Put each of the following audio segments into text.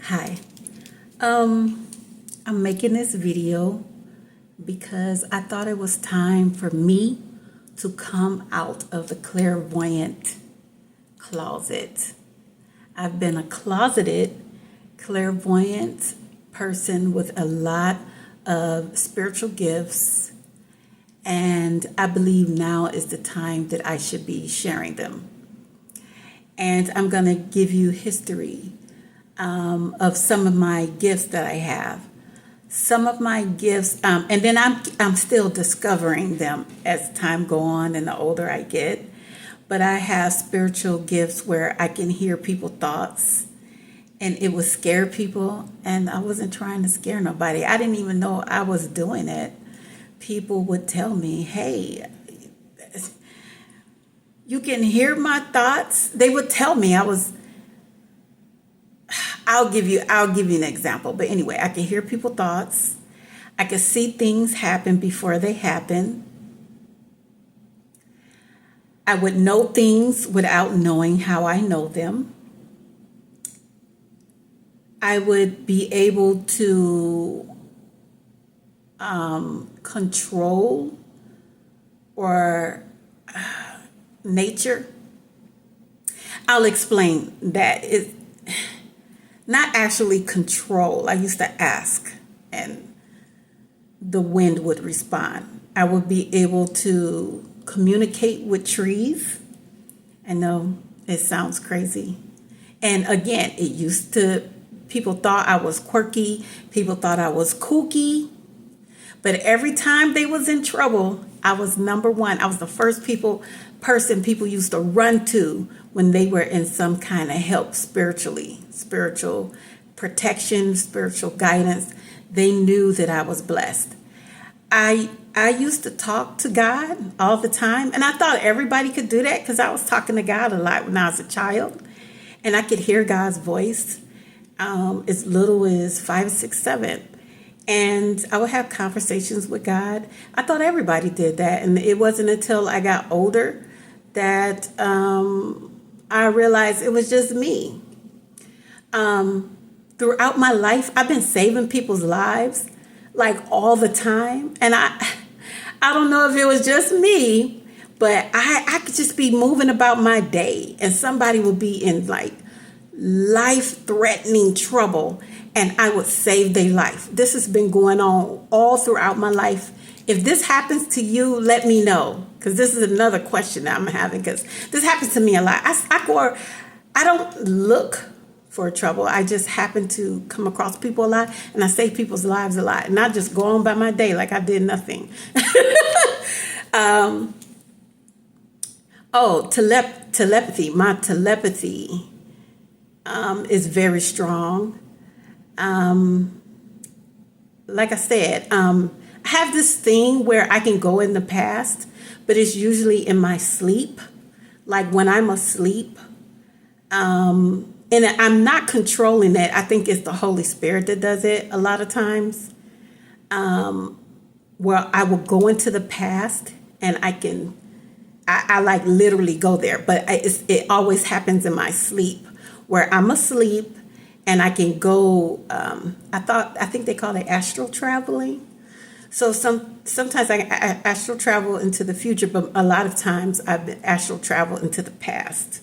Hi. I'm making this video because I thought it was time for me to come out of the clairvoyant closet. I've been a closeted clairvoyant person with a lot of spiritual gifts, and I believe now is the time that I should be sharing them. And I'm going to give you history of some of my gifts that I have. Some of my gifts, and then I'm still discovering them as time go on and the older I get. But I have spiritual gifts where I can hear people's thoughts, and it would scare people. And I wasn't trying to scare nobody. I didn't even know I was doing it. People would tell me, "Hey, you can hear my thoughts." They would tell me I'll give you an example. But anyway, I can hear people's thoughts. I can see things happen before they happen. I would know things without knowing how I know them. I would be able to control or nature. I'll explain that. It's not actually control. I used to ask, and the wind would respond. I would be able to communicate with trees. I know it sounds crazy. And again, people thought I was quirky, people thought I was kooky, but every time they was in trouble, I was number one. I was the first person people used to run to when they were in some kind of help spiritually, spiritual protection, spiritual guidance. They knew that I was blessed. I used to talk to God all the time, and I thought everybody could do that because I was talking to God a lot when I was a child, and I could hear God's voice as little as 5, 6, 7. And I would have conversations with God. I thought everybody did that. And it wasn't until I got older that I realized it was just me. Throughout my life, I've been saving people's lives like all the time. And I don't know if it was just me, but I could just be moving about my day and somebody would be in like life-threatening trouble, and I would save their life. This has been going on all throughout my life. If this happens to you, let me know, because this is another question that I'm having, because this happens to me a lot. I don't look for trouble. I just happen to come across people a lot, and I save people's lives a lot, and I just go on by my day like I did nothing. Telepathy. My telepathy is very strong. Like I said, I have this thing where I can go in the past, but it's usually in my sleep, like when I'm asleep. And I'm not controlling that. I think it's the Holy Spirit that does it a lot of times, where I will go into the past and I like literally go there, but it always happens in my sleep where I'm asleep and I can go. I think they call it astral traveling. So sometimes I astral travel into the future, but a lot of times I've been astral travel into the past.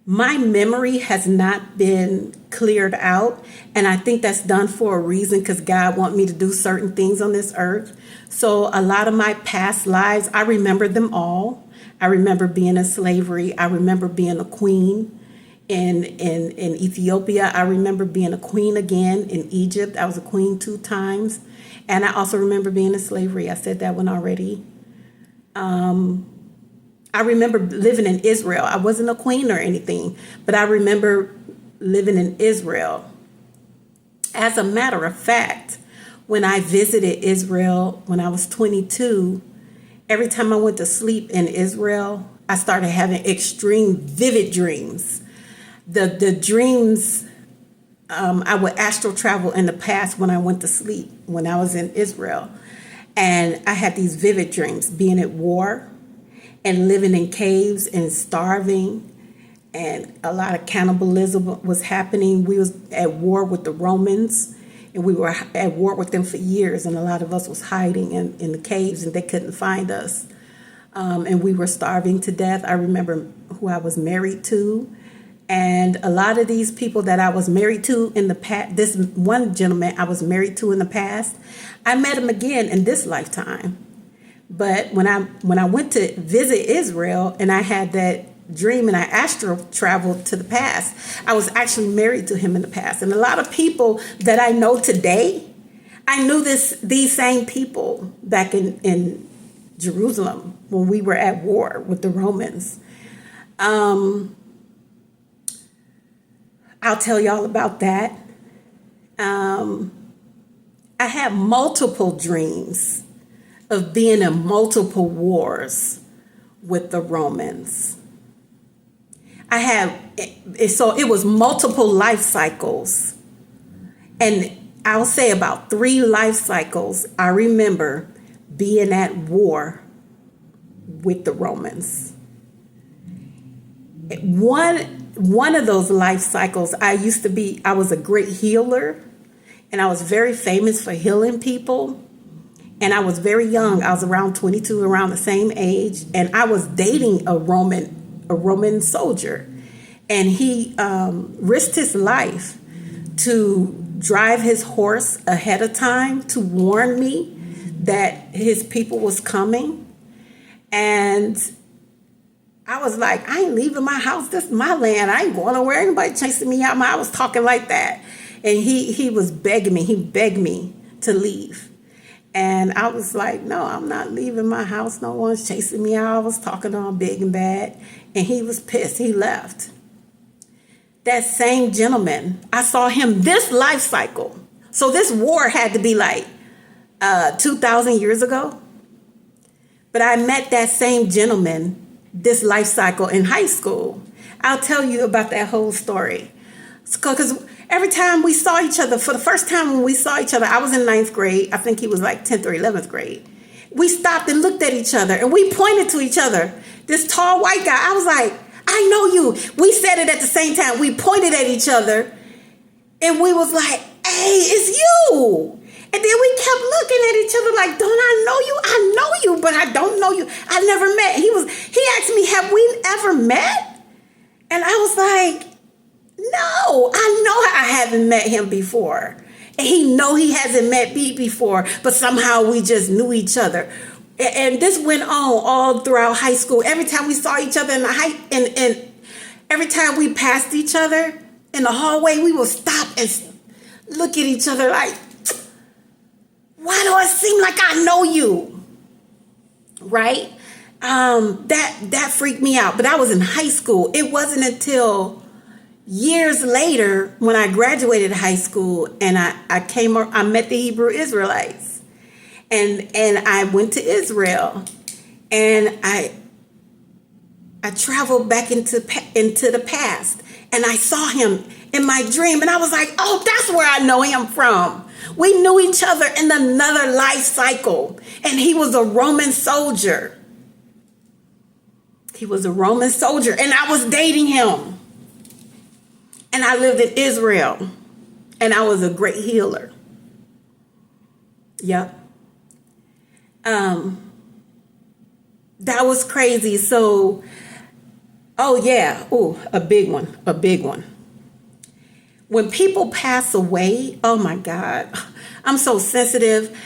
My memory has not been cleared out, and I think that's done for a reason, because God wants me to do certain things on this earth. So a lot of my past lives, I remember them all. I remember being in slavery. I remember being a queen in Ethiopia. I remember being a queen again in Egypt. I was a queen 2 times. And I also remember being in slavery. I said that one already. I remember living in Israel. I wasn't a queen or anything, but I remember living in Israel. As a matter of fact, when I visited Israel when I was 22, every time I went to sleep in Israel, I started having extreme vivid dreams. The dreams, I would astral travel in the past when I went to sleep when I was in Israel. And I had these vivid dreams, being at war and living in caves and starving and a lot of cannibalism was happening. We was at war with the Romans, and we were at war with them for years, and a lot of us was hiding in the caves, and they couldn't find us. And we were starving to death. I remember who I was married to, and a lot of these people that I was married to in the past, this one gentleman I was married to in the past, I met him again in this lifetime. But when I went to visit Israel and I had that dream and I astral traveled to the past, I was actually married to him in the past. And a lot of people that I know today, I knew these same people back in Jerusalem when we were at war with the Romans. I'll tell y'all about that. I had multiple dreams of being in multiple wars with the Romans. So it was multiple life cycles. And I'll say about 3 life cycles, I remember being at war with the Romans. One of those life cycles, I was a great healer, and I was very famous for healing people. And I was very young. I was around 22, around the same age. And I was dating a Roman soldier. And he risked his life to drive his horse ahead of time to warn me that his people was coming. And I was like, I ain't leaving my house. This is my land. I ain't going nowhere. Anybody chasing me out. I was talking like that. And he was begging me. He begged me to leave. And I was like, no, I'm not leaving my house. No one's chasing me out. I was talking all big and bad. And he was pissed. He left. That same gentleman, I saw him this life cycle. So this war had to be like 2,000 years ago. But I met that same gentleman this life cycle in high school. I'll tell you about that whole story. Because every time we saw each other, for the first time when we saw each other, I was in 9th grade. I think he was like 10th or 11th grade. We stopped and looked at each other and we pointed to each other. This tall white guy, I was like, I know you. We said it at the same time. We pointed at each other and we was like, hey, it's you. And then we kept looking at each other like, don't I know you? I know you, but I don't know you. I never met. He asked me, have we ever met? And I was like, no, I know I haven't met him before. And he hasn't met me before, but somehow we just knew each other. And this went on all throughout high school. Every time we saw each other and every time we passed each other in the hallway, we would stop and look at each other like, why do it seem like I know you? Right? That freaked me out. But I was in high school. It wasn't until years later when I graduated high school and I met the Hebrew Israelites. And I went to Israel. And I traveled back into the past. And I saw him in my dream. And I was like, oh, that's where I know him from. We knew each other in another life cycle. And he was a Roman soldier. He was a Roman soldier. And I was dating him. And I lived in Israel. And I was a great healer. Yep. That was crazy. So, oh yeah. Oh, a big one. When people pass away, oh my God, I'm so sensitive.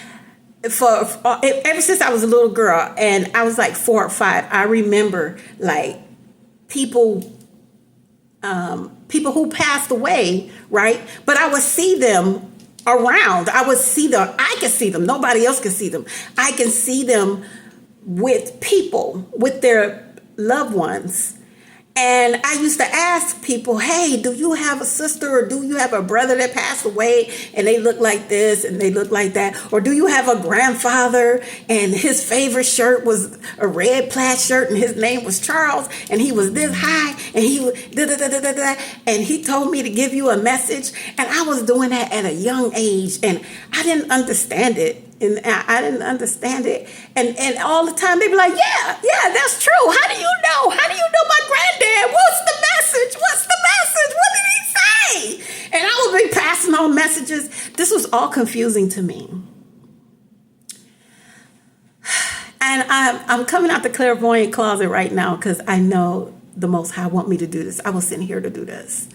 Ever since I was a little girl and I was like 4 or 5, I remember like people who passed away, right? But I would see them around. I could see them. Nobody else could see them. I can see them with people, with their loved ones. And I used to ask people, hey, do you have a sister or do you have a brother that passed away and they look like this and they look like that? Or do you have a grandfather and his favorite shirt was a red plaid shirt and his name was Charles and he was this high and he was and he told me to give you a message. And I was doing that at a young age and I didn't understand it. And I didn't understand it. And all the time they'd be like, yeah, that's true. How do you know? How do you know my granddad? What's the message? What's the message? What did he say? And I would be passing on messages. This was all confusing to me. And I'm coming out the clairvoyant closet right now because I know the Most High want me to do this. I was sent here to do this.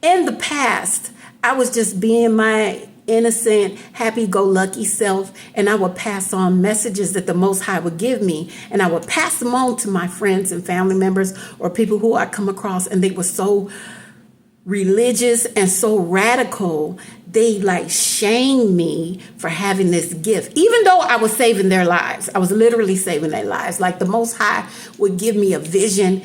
In the past, I was just being my innocent, happy-go-lucky self, and I would pass on messages that the Most High would give me, and I would pass them on to my friends and family members or people who I come across, and they were so religious and so radical, they like shamed me for having this gift. Even though I was saving their lives, I was literally saving their lives. Like the Most High would give me a vision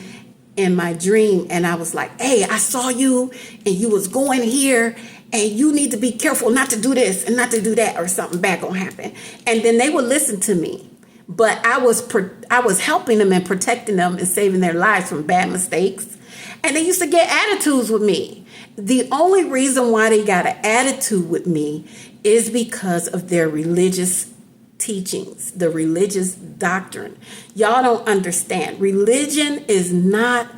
in my dream, and I was like, hey, I saw you and you was going here, and you need to be careful not to do this and not to do that, or something bad gonna happen. And then they would listen to me. But I was helping them and protecting them and saving their lives from bad mistakes. And they used to get attitudes with me. The only reason why they got an attitude with me is because of their religious teachings, the religious doctrine. Y'all don't understand. Religion is not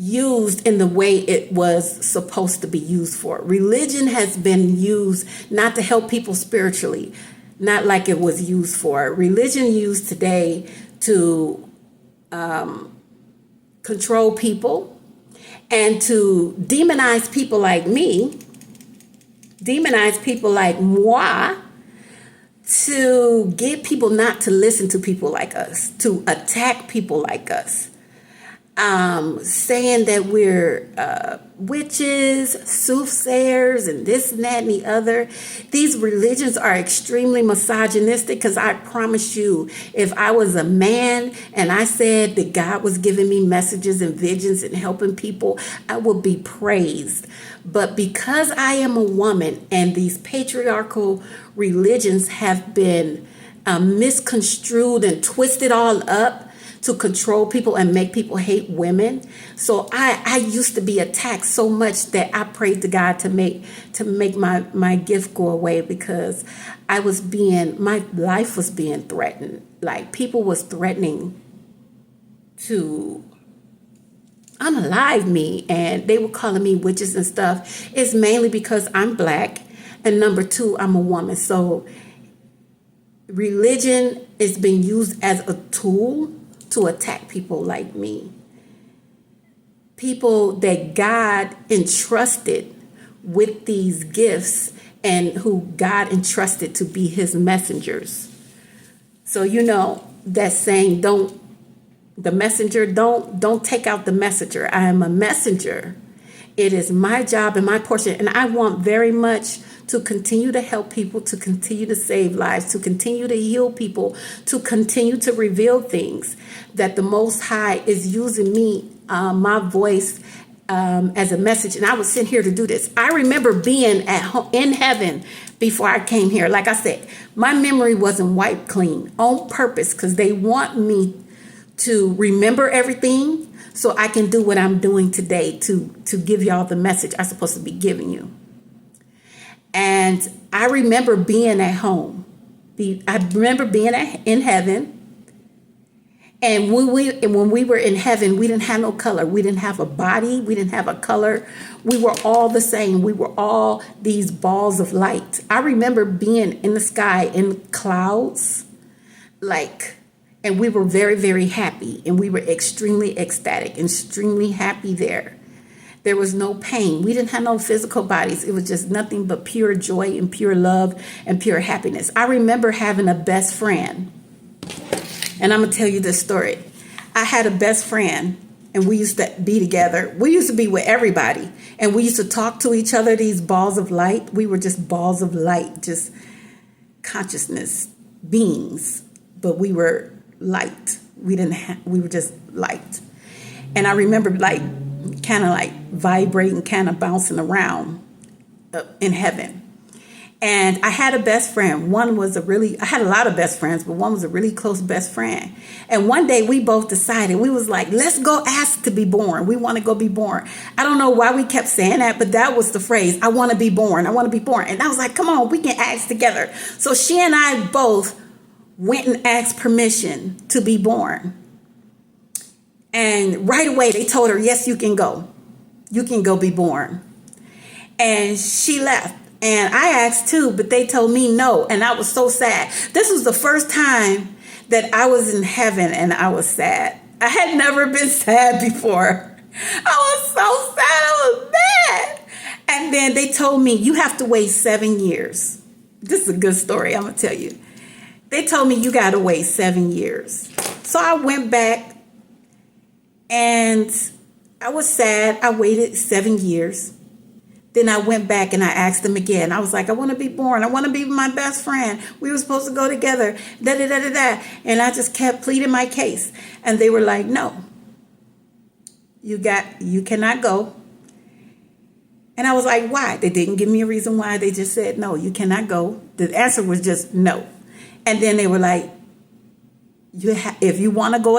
used in the way it was supposed to be used for. Religion has been used not to help people spiritually, not like it was used for. Religion used today to control people and to demonize people like me, demonize people like moi, to get people not to listen to people like us, to attack people like us. Saying that we're witches, soothsayers, and this and that and the other. These religions are extremely misogynistic, because I promise you, if I was a man and I said that God was giving me messages and visions and helping people, I would be praised. But because I am a woman and these patriarchal religions have been misconstrued and twisted all up to control people and make people hate women. So I used to be attacked so much that I prayed to God to make my gift go away, because my life was being threatened. Like people was threatening to unalive me, and they were calling me witches and stuff. It's mainly because I'm black, and number two, I'm a woman. So religion is being used as a tool to attack people like me. People that God entrusted with these gifts and who God entrusted to be his messengers. So you know that saying, don't take out the messenger. I am a messenger. It is my job and my portion, and I want very much to continue to help people, to continue to save lives, to continue to heal people, to continue to reveal things, that the Most High is using me, my voice, as a message. And I was sent here to do this. I remember being at home in heaven before I came here. Like I said, my memory wasn't wiped clean on purpose, because they want me to remember everything so I can do what I'm doing today to give y'all the message I'm supposed to be giving you. And I remember being at home. I remember being in heaven. And when we were in heaven, we didn't have no color. We didn't have a body. We didn't have a color. We were all the same. We were all these balls of light. I remember being in the sky in clouds, and we were very, very happy. And we were extremely ecstatic, extremely happy there. There was no pain. We didn't have no physical bodies. It was just nothing but pure joy and pure love and pure happiness. I remember having a best friend. And I'm going to tell you this story. I had a best friend, and we used to be together. We used to be with everybody. And we used to talk to each other, these balls of light. We were just balls of light, just consciousness beings. But we were light. We were just light. And I remember kind of vibrating, kind of bouncing around in heaven. And I had a best friend. I had a lot of best friends, but one was a really close best friend. And one day we both decided, we was like, let's go ask to be born. We want to go be born. I don't know why we kept saying that, but that was the phrase. I want to be born. I want to be born. And I was like, come on, we can ask together. So she and I both went and asked permission to be born. And right away they told her, yes, you can go. You can go be born. And she left. And I asked too, but they told me no. And I was so sad. This was the first time that I was in heaven and I was sad. I had never been sad before. I was so sad. I was mad. And then they told me, you have to wait 7 years. This is a good story, I'm going to tell you. They told me you got to wait 7 years. So I went back and I was sad. I waited 7 years. Then I went back and I asked them again. I was like, I want to be born. I want to be my best friend. We were supposed to go together. Da, da, da, da, da. And I just kept pleading my case. And they were like, no, you cannot go. And I was like, why? They didn't give me a reason why. They just said, no, you cannot go. The answer was just no. And then they were like, if you want to go,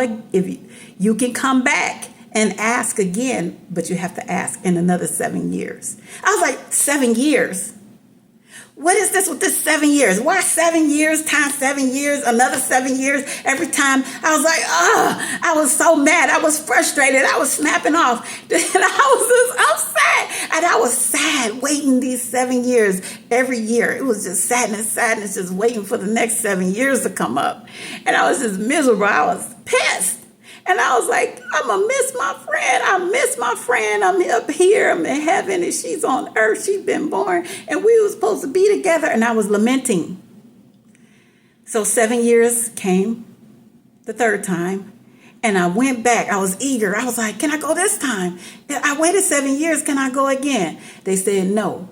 you can come back and ask again, but you have to ask in another 7 years. I was like, 7 years? What is this with this 7 years? Why 7 years times 7 years, another 7 years every time? I was like, I was so mad. I was frustrated. I was snapping off. And I was just upset. And I was sad waiting these 7 years every year. It was just sadness, just waiting for the next 7 years to come up. And I was just miserable. I was pissed. And I was like, I'm going to miss my friend. I miss my friend. I'm up here. I'm in heaven and she's on earth. She's been born and we were supposed to be together. And I was lamenting. So 7 years came the third time and I went back. I was eager. I was like, can I go this time? I waited 7 years. Can I go again? They said no.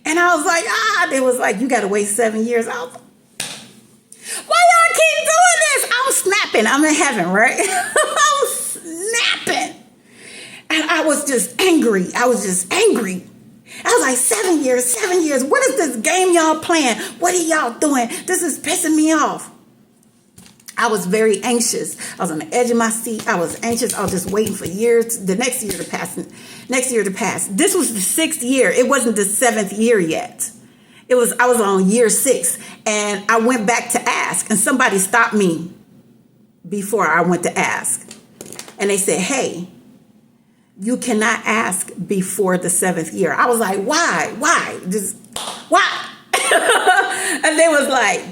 And I was like, They was like, you got to wait 7 years. I was like, why y'all keep doing this? I'm snapping. I'm in heaven, right? I was snapping. And I was just angry. I was like, 7 years, 7 years. What is this game y'all playing? What are y'all doing? This is pissing me off. I was very anxious. I was on the edge of my seat. I was anxious. I was just waiting for the next year to pass. This was the 6th year. It wasn't the 7th year yet. I was on year 6 and I went back to ask and somebody stopped me before I went to ask. And they said, hey, you cannot ask before the 7th year. I was like, why? Why? Why? And they was like,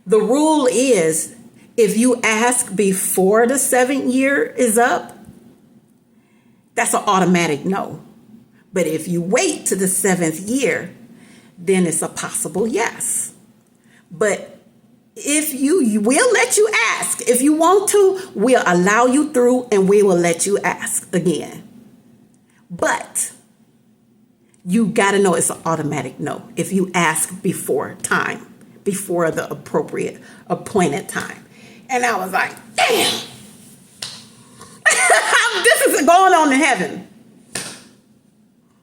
the rule is if you ask before the 7th year is up, that's an automatic no. But if you wait to the 7th year, then it's a possible yes. But if you will let you ask, if you want to, we'll allow you through and we will let you ask again. But you got to know it's an automatic no if you ask before time, before the appropriate appointed time. And I was like, damn, this is going on in heaven.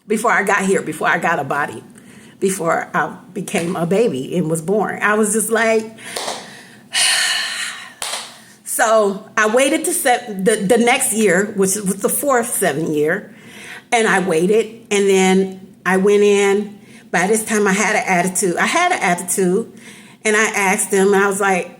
Before I got here, before I got a body. Before I became a baby and was born. I was just like, so I waited to the next year, which was the 4th 7 year. And I waited and then I went in. By this time I had an attitude. And I asked them, and I was like,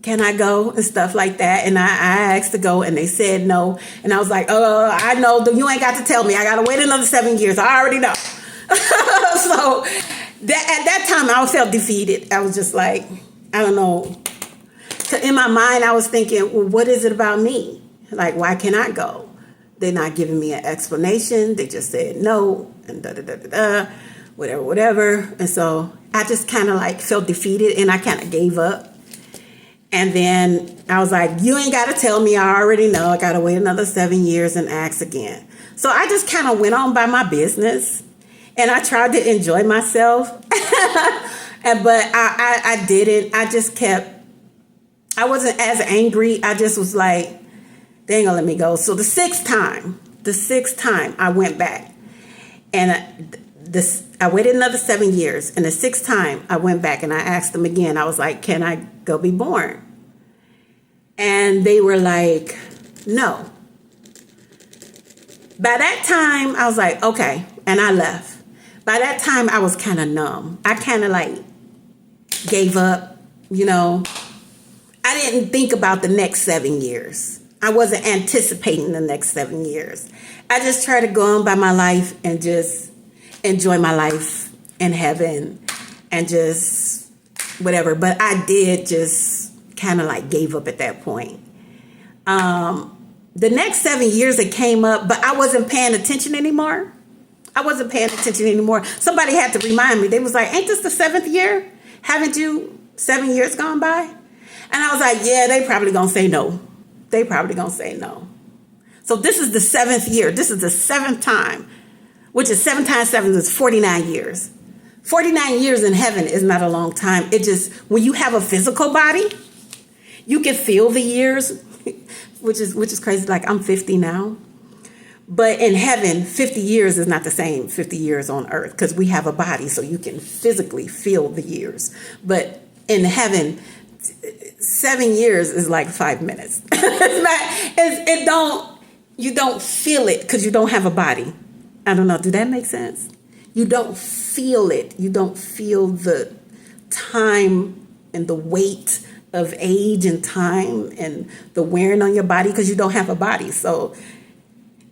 can I go and stuff like that? And I asked to go and they said no. And I was like, I know you ain't got to tell me. I got to wait another 7 years. I already know. So at that time I felt defeated. I was just like, I don't know. In my mind, I was thinking, well, what is it about me? Like, why can't I go? They're not giving me an explanation. They just said no and whatever. And so I just kind of like felt defeated and I kind of gave up. And then I was like, you ain't got to tell me. I already know. I got to wait another 7 years and ask again. So I just kind of went on by my business and I tried to enjoy myself. But I didn't. I wasn't as angry. I just was like, they ain't gonna let me go. So the sixth time I went back And I waited another 7 years. And the sixth time I went back and I asked them again. I was like, can I go be born? And they were like, no. By that time, I was like, okay. And I left. By that time, I was kind of numb. I kind of like gave up, you know. I didn't think about the next 7 years. I wasn't anticipating the next 7 years. I just tried to go on by my life and just enjoy my life in heaven and just whatever. But I did just kind of like gave up at that point. The next 7 years it came up, but I wasn't paying attention anymore. Somebody had to remind me. They was like, ain't this the 7th year? Haven't you 7 years gone by? And I was like, yeah, they probably gonna say no. So this is the 7th year. This is the 7th time, which is 7 times 7 is 49 years. 49 years in heaven is not a long time. It just, when you have a physical body, you can feel the years, which is crazy. Like I'm 50 now. But in heaven, 50 years is not the same 50 years on earth because we have a body, so you can physically feel the years. But in heaven, 7 years is like 5 minutes. You don't feel it because you don't have a body. I don't know. Do that make sense? You don't feel it. You don't feel the time and the weight of age and time and the wearing on your body because you don't have a body. So,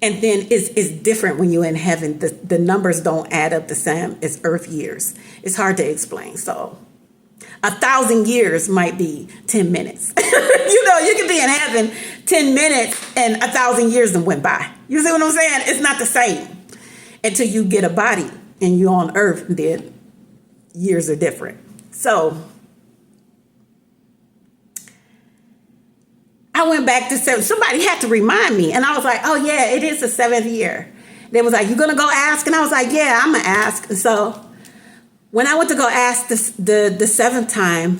and then it's different when you're in heaven. The numbers don't add up the same as earth years. It's hard to explain. So 1,000 years might be 10 minutes. You can be in heaven 10 minutes and 1,000 years then went by. You see what I'm saying? It's not the same until you get a body and you're on earth, and then years are different. So I went back to 7. Somebody had to remind me. And I was like, oh, yeah, it is the 7th year. They was like, you going to go ask? And I was like, yeah, I'm going to ask. And so when I went to go ask the 7th time,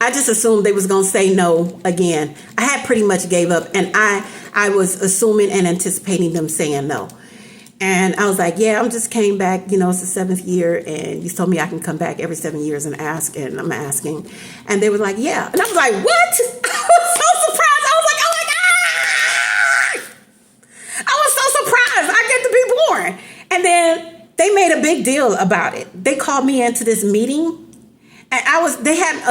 I just assumed they was going to say no again. I had pretty much gave up. And I was assuming and anticipating them saying no. And I was like, yeah, I just came back. It's the 7th year. And you told me I can come back every 7 years and ask. And I'm asking. And they were like, yeah. And I was like, what? I was so surprised. I was like, oh my God. I was so surprised. I get to be born. And then they made a big deal about it. They called me into this meeting. And they had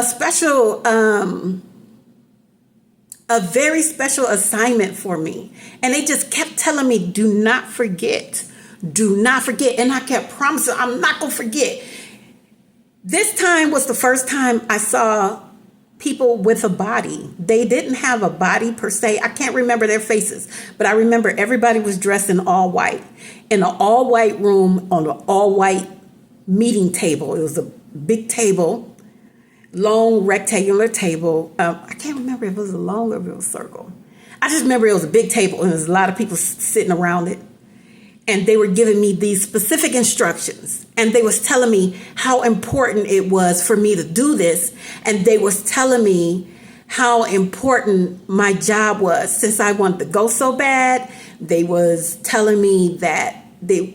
a very special assignment for me. And they just kept telling me, do not forget. And I kept promising, I'm not going to forget. This time was the first time I saw people with a body. They didn't have a body per se. I can't remember their faces, but I remember everybody was dressed in all white, in an all white room on an all white meeting table. It was a big table, long rectangular table. I can't remember if it was a long or if it was a circle. I just remember it was a big table and there was a lot of people sitting around it. And they were giving me these specific instructions. And they was telling me how important it was for me to do this. And they was telling me how important my job was. Since I wanted to go so bad, they was telling me that they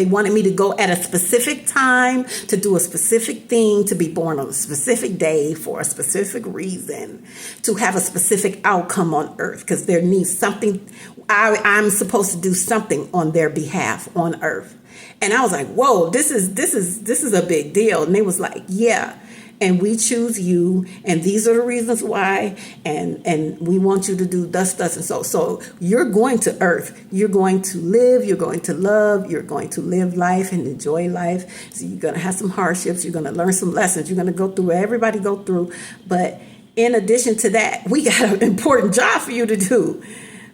wanted me to go at a specific time, to do a specific thing, to be born on a specific day for a specific reason, to have a specific outcome on earth, because there needs something. I'm supposed to do something on their behalf on earth. And I was like, whoa, this is a big deal. And they was like, yeah. And we choose you, and these are the reasons why, and we want you to do thus, and so. So you're going to earth. You're going to live. You're going to love. You're going to live life and enjoy life. So you're going to have some hardships. You're going to learn some lessons. You're going to go through what everybody go through. But in addition to that, we got an important job for you to do.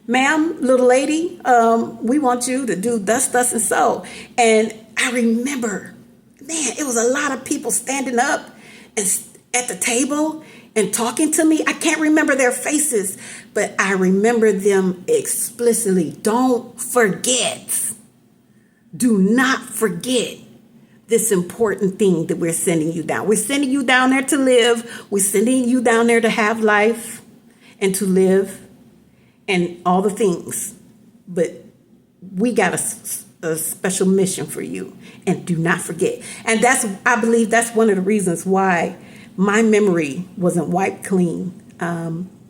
Ma'am, little lady, we want you to do thus, and so. And I remember, man, it was a lot of people standing up and at the table and talking to me. I can't remember their faces, but I remember them explicitly. Don't forget. Do not forget this important thing that we're sending you down. We're sending you down there to live. We're sending you down there to have life and to live and all the things. But we got to a special mission for you. And do not forget. And I believe that's one of the reasons why my memory wasn't wiped clean.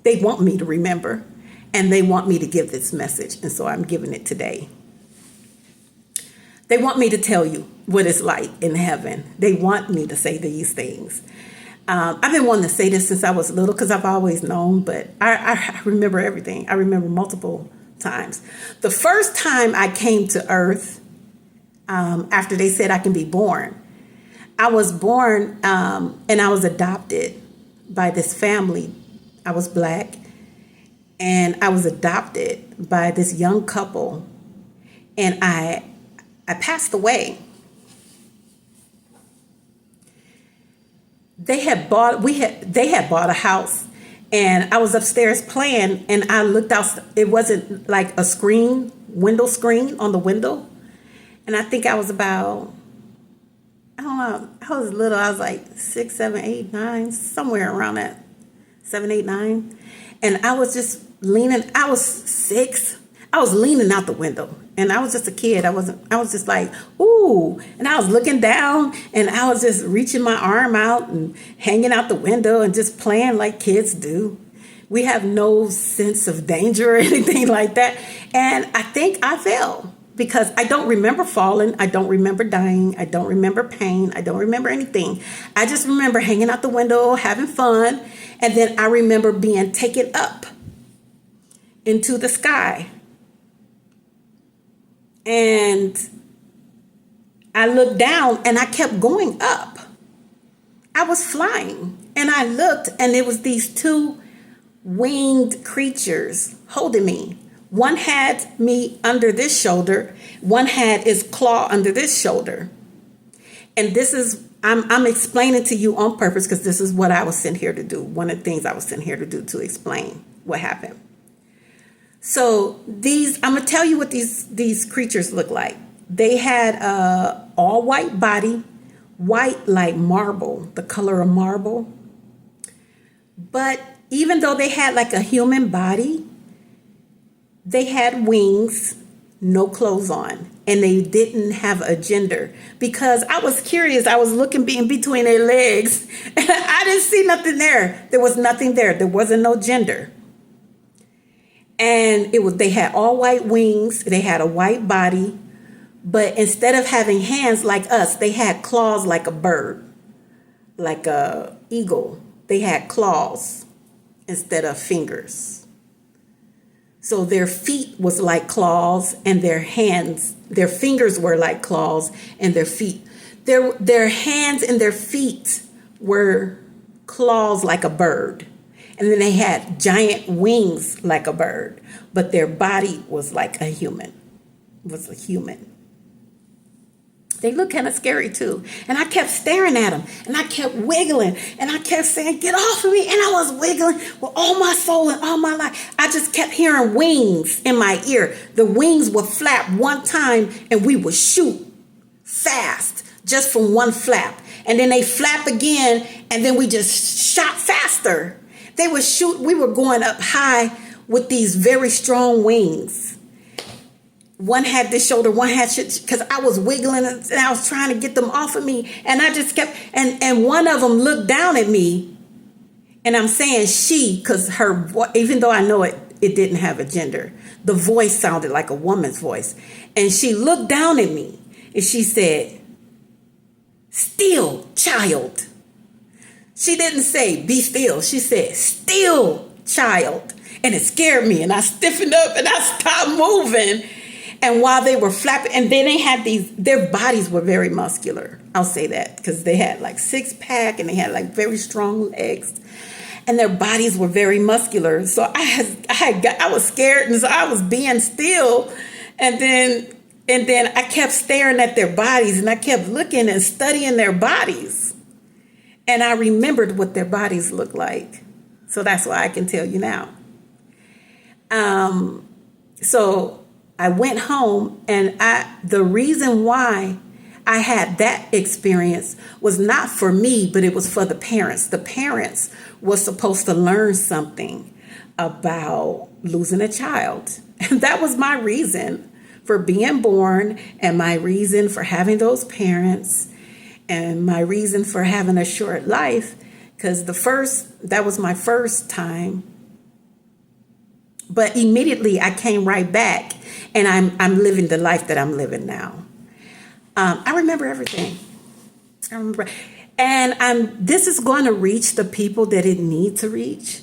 They want me to remember, and they want me to give this message. And so I'm giving it today. They want me to tell you what it's like in heaven. They want me to say these things. I've been wanting to say this since I was little because I've always known, but I remember everything. I remember multiple times. The first time I came to earth, after they said I can be born, I was born and I was adopted by this family. I was Black, and I was adopted by this young couple, and I passed away. They had bought a house, and I was upstairs playing, and I looked out. It wasn't like a window screen on the window. And I think I was about, I don't know, I was little. I was like 6, 7, 8, 9, somewhere around that, 7, 8, 9. And I was just leaning, I was 6. I was leaning out the window, and I was just a kid. I was just like, ooh. And I was looking down, and I was just reaching my arm out and hanging out the window and just playing like kids do. We have no sense of danger or anything like that. And I think I fell because I don't remember falling. I don't remember dying. I don't remember pain. I don't remember anything. I just remember hanging out the window, having fun. And then I remember being taken up into the sky. And I looked down, and I kept going up. I was flying, and I looked, and it was these 2 winged creatures holding me. One had me under this shoulder. One had its claw under this shoulder. And this is, I'm explaining to you on purpose because this is what I was sent here to do. One of the things I was sent here to do, to explain what happened. So I'm going to tell you what these creatures look like. They had a all white body, white like marble, the color of marble. But even though they had like a human body, they had wings, no clothes on, and they didn't have a gender. Because I was curious, I was looking in between their legs, and I didn't see nothing there. There was nothing there. There wasn't no gender. And they had all white wings, they had a white body, but instead of having hands like us, they had claws like a bird, like a eagle. They had claws instead of fingers. So their feet was like claws, and their fingers were like claws, and their feet. Their hands and their feet were claws like a bird. And then they had giant wings like a bird, but their body was like a human. They look kind of scary too. And I kept staring at them, and I kept wiggling, and I kept saying, get off of me. And I was wiggling with all my soul and all my life. I just kept hearing wings in my ear. The wings would flap one time, and we would shoot fast just from one flap. And then they flap again, and then we just shot faster. They would shoot. We were going up high with these very strong wings. One had this shoulder, one had because I was wiggling and I was trying to get them off of me. And I just kept, and one of them looked down at me, and I'm saying she, because her, even though I know it didn't have a gender, the voice sounded like a woman's voice. And she looked down at me, and she said, still, child. She didn't say, be still. She said, still, child. And it scared me, and I stiffened up, and I stopped moving. And while they were flapping, and then they had their bodies were very muscular. I'll say that, because they had like 6-pack, and they had like very strong legs, and their bodies were very muscular. So I was scared, and so I was being still. And then I kept staring at their bodies, and I kept looking and studying their bodies. And I remembered what their bodies looked like. So that's why I can tell you now. So I went home, and the reason why I had that experience was not for me, but it was for the parents. The parents were supposed to learn something about losing a child. And that was my reason for being born and my reason for having those parents and my reason for having a short life. Because that was my first time. But immediately I came right back, and I'm living the life that I'm living now. I remember everything. I remember, and this is going to reach the people that it needs to reach.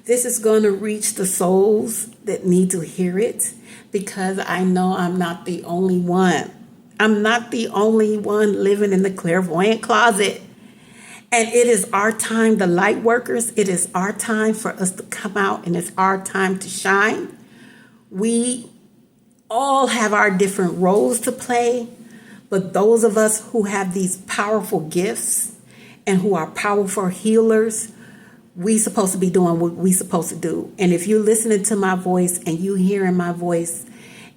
This is going to reach the souls that need to hear it, because I know I'm not the only one. I'm not the only one living in the clairvoyant closet. And it is our time, the light workers, it is our time for us to come out, and it's our time to shine. We all have our different roles to play, but those of us who have these powerful gifts and who are powerful healers, we supposed to be doing what we supposed to do. And if you're listening to my voice and you hearing my voice,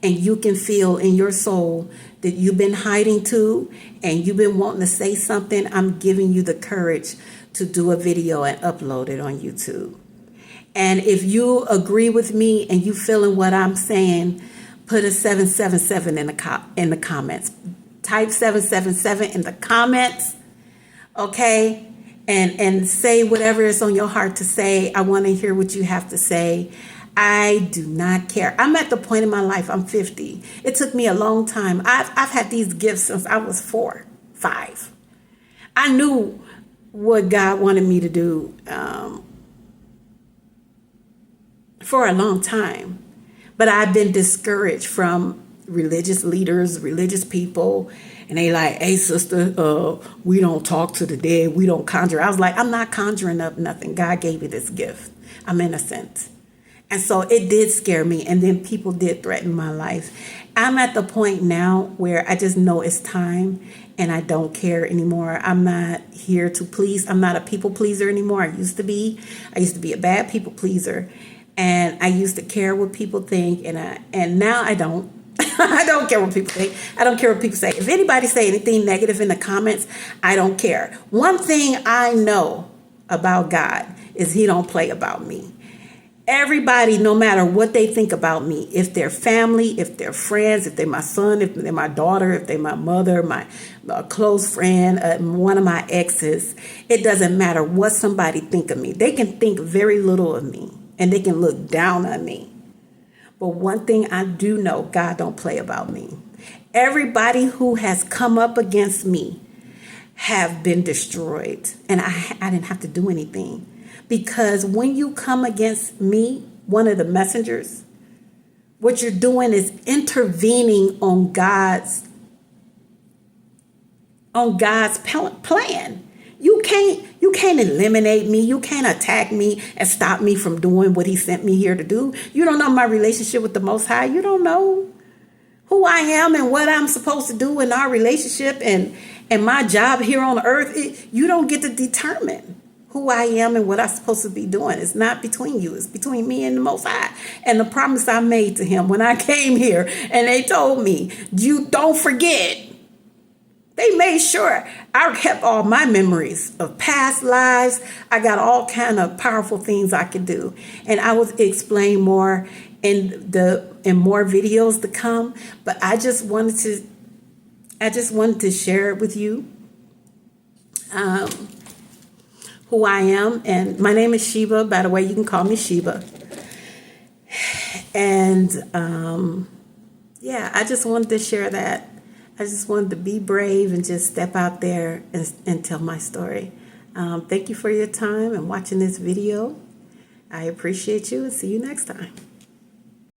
and you can feel in your soul that you've been hiding to and you've been wanting to say something, I'm giving you the courage to do a video and upload it on YouTube. And if you agree with me and you feeling what I'm saying, put a 777 in the comments. Type 777 in the comments, okay? And say whatever is on your heart to say. I want to hear what you have to say. I do not care. I'm at the point in my life, I'm 50. It took me a long time. I've had these gifts since I was 4, 5. I knew what God wanted me to do for a long time. But I've been discouraged from religious leaders, religious people. And they like, hey, sister, we don't talk to the dead. We don't conjure. I was like, I'm not conjuring up nothing. God gave me this gift. I'm innocent. And so it did scare me. And then people did threaten my life. I'm at the point now where I just know it's time and I don't care anymore. I'm not here to please. I'm not a people pleaser anymore. I used to be. I used to be a bad people pleaser. And I used to care what people think. And now I don't. I don't care what people think. I don't care what people say. If anybody say anything negative in the comments, I don't care. One thing I know about God is he don't play about me. Everybody, no matter what they think about me, if they're family, if they're friends, if they're my son, if they're my daughter, if they're my mother, my close friend, one of my exes, it doesn't matter what somebody think of me. They can think very little of me and they can look down on me. But one thing I do know, God don't play about me. Everybody who has come up against me have been destroyed, and I didn't have to do anything. Because when you come against me, one of the messengers, what you're doing is intervening on God's plan. You can't eliminate me. You can't attack me and stop me from doing what he sent me here to do. You don't know my relationship with the Most High. You don't know who I am and what I'm supposed to do in our relationship and my job here on earth. You don't get to determine who I am and what I'm supposed to be doing. It's not between you. It's between me and the Most High. And the promise I made to him when I came here and they told me, you don't forget. They made sure I kept all my memories of past lives. I got all kind of powerful things I could do. And I will explain more in more videos to come. But I just wanted to share it with you. Who I am, and my name is Sheba. By the way, you can call me Sheba. And I just wanted to share that. I just wanted to be brave and just step out there and tell my story. Thank you for your time and watching this video. I appreciate you and see you next time.